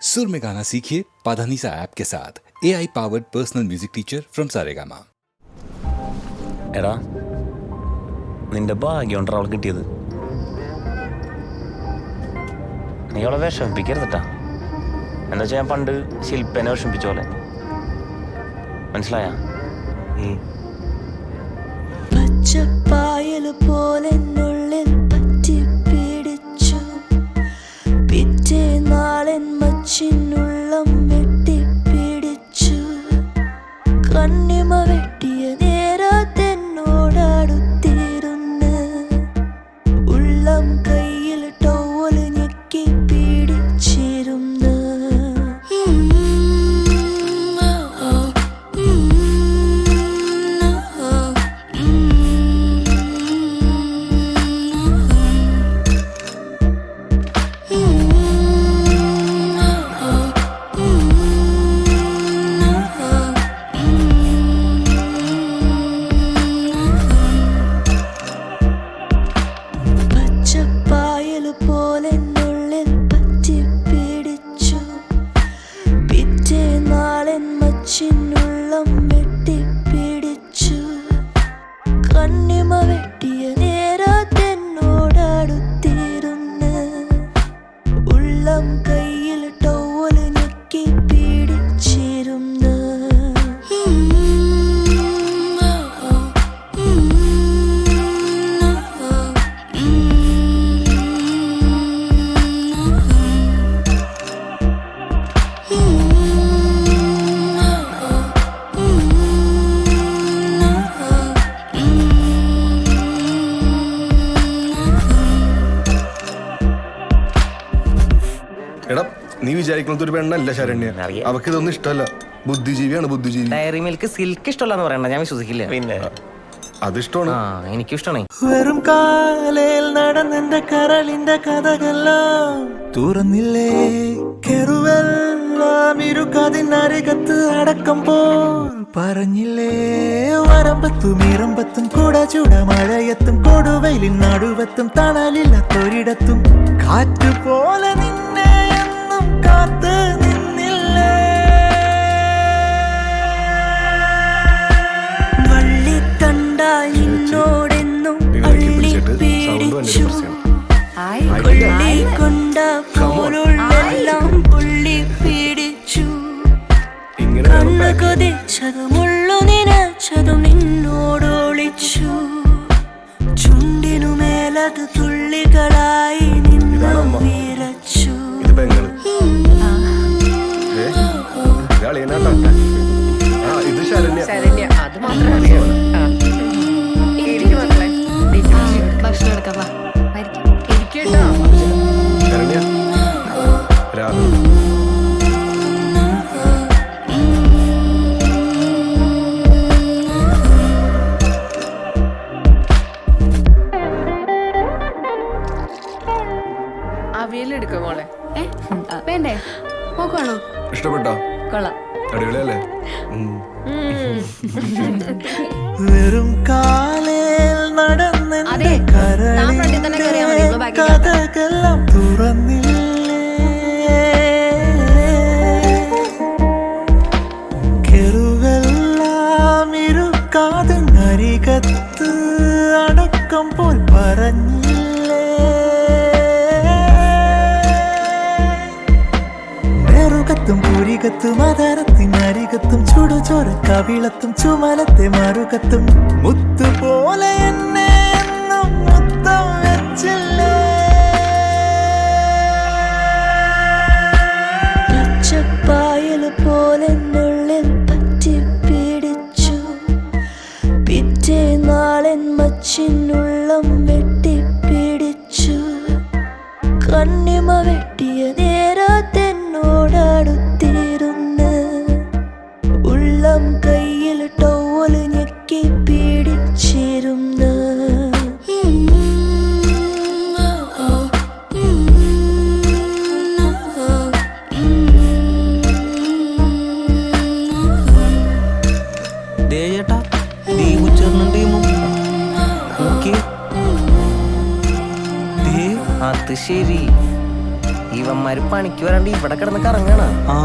सुर में गाना सीखिए पाधानीसा ऐप के साथ AI powered personal music teacher from Saregama. എടാ നിന്റെ ഭാഗ്യമുണ്ടോ അവൾ കിട്ടിയത്. നീ അവളെ വിഷമിപ്പിക്കരുതട്ടാ. എന്താ വെച്ചാൽ ഞാൻ പണ്ട് ശില്പനെ വിഷമിപ്പിച്ച പോലെ. മനസ്സിലായ? പച്ചപ്പായല് പോലെ നുള്ളിൽ പറ്റി പിടിച്ചു. പിറ്റേ നാളൻ മച്ചിനുള്ളം വെട്ടി പിടിച്ചു. കണ്ണിമ വെട്ടിയ നേരത്തെന്നോടടുത്തിരുന്ന് ഉള്ളം കയ്യിൽ ടവല് ഞെക്കി പിടിച്ചിരുന്ന്. പച്ചപ്പായല് പോലെ നുള്ളിൽ പറ്റി പിടിച്ചു. പിറ്റേ നാളൻ മച്ചിനുള്ളം വെട്ടി പിടിച്ചു. കണ്ണിമ വെട്ടിയ നേരത്തെന്നോടടുത്തിരുന്ന് ഉള്ളം കയ്യിൽ ടവല് ഞെക്കി പിടിച്ചിരുന്ന്. എടാ നീ വിചാരിക്കുന്നത് ഒരു പെണ്ണല്ല ശരണ്യ. അറിയാം. അവക്ക് ഇതൊന്നും ഇഷ്ടമല്ല. ബുദ്ധിജീവിയാണ് ബുദ്ധിജീവി. ഡയറി മിൽക്ക് സിൽക്ക് ഇഷ്ടമല്ലെന്ന് പറയണ്ട, ഞാൻ വിശ്വസിക്കില്ല. പിന്നെ അതിഷ്ടമാണ്. എനിക്കും ഇഷ്ടമാണ്. വെറും കാലയിൽ നടന്നെന്റെ കരളിന്റെ കഥകളെല്ലാം തുറന്നില്ലേ. കെറുവെല്ലാം ഇരുക്കതിനരികത്ത് അടക്കം പോൽ പറഞ്ഞില്ലേ. വരമ്പത്തും ഇറമ്പത്തും കൂട ചൂട മഴയത്തും കൊടുവയിലിൻ നടുവത്തും തണലില്ലാത്തൊരിടത്തും കാറ്റുപോലെ നിന്നെ എന്നും കാത്ത് നിന്നില്ലേ. വള്ളി കണ്ടാൽ എന്നോടെന്നും അള്ളി പിടിച്ചു. കൊള്ളി കൊണ്ട പോലുള്ളെല്ലാം പുള്ളി പിടിച്ചു. കണ്ണു കൊതിച്ചതും ഉള്ളു നിനച്ചതും നിന്നോടൊളിച്ചു. ചുണ്ടിനുമേലത് തുള്ളികളായി നിന്നു വിരച്ചു. ഇത് പെങ്ങള്. ഇത് ശരണ്യ. അത് മാത്രമേ അറിയാവൂ. ഭക്ഷണം എടുക്കാം. ഇരിക്കട്ടോ. ശരണ്യ രാഹുൽ. അവിയലെടുക്കോ മോളെ? വേണ്ടേ? നോക്കുവാണോ? ഇഷ്ടപ്പെട്ടോ? കൊള്ളാം. അടിപൊളിയല്ലേ? വെറും കാലയിൽ നടന്നെന്റെ കരളിന്റെ കഥകളെല്ലാം തുറന്നില്ലേ. കെറുവെല്ലാം ഇരുക്കാതിനരികത്ത് അടക്കം പോൽ പറഞ്ഞില്ലേ. ും പൂരികത്തും ആധാരത്തിനരികത്തും ചുടുചോര കവിളത്തും ചുമലത്തെ മറുകത്തും മുത്തുപോലെ എന്നെ എന്നും മുത്തം വെച്ചില്ലേ. പച്ചപ്പായല് പോലെ നുള്ളിൽ പറ്റി പിടിച്ചു. പിറ്റേ നാളൻ മച്ചിനുള്ളം വെട്ടി പിടിച്ചു. കണ്ണിമ വെട്ടിയ നേരത്തെന്നോടടുത്തിരുന്ന് ഉള്ളം കയ്യിൽ ടവല് ഞെക്കി പിടിച്ചിരുന്ന്. അവന്മാര് പണിക്ക് വരാണ്ട് ഇവിടെ കിടന്ന് കറങ്ങണ. ആ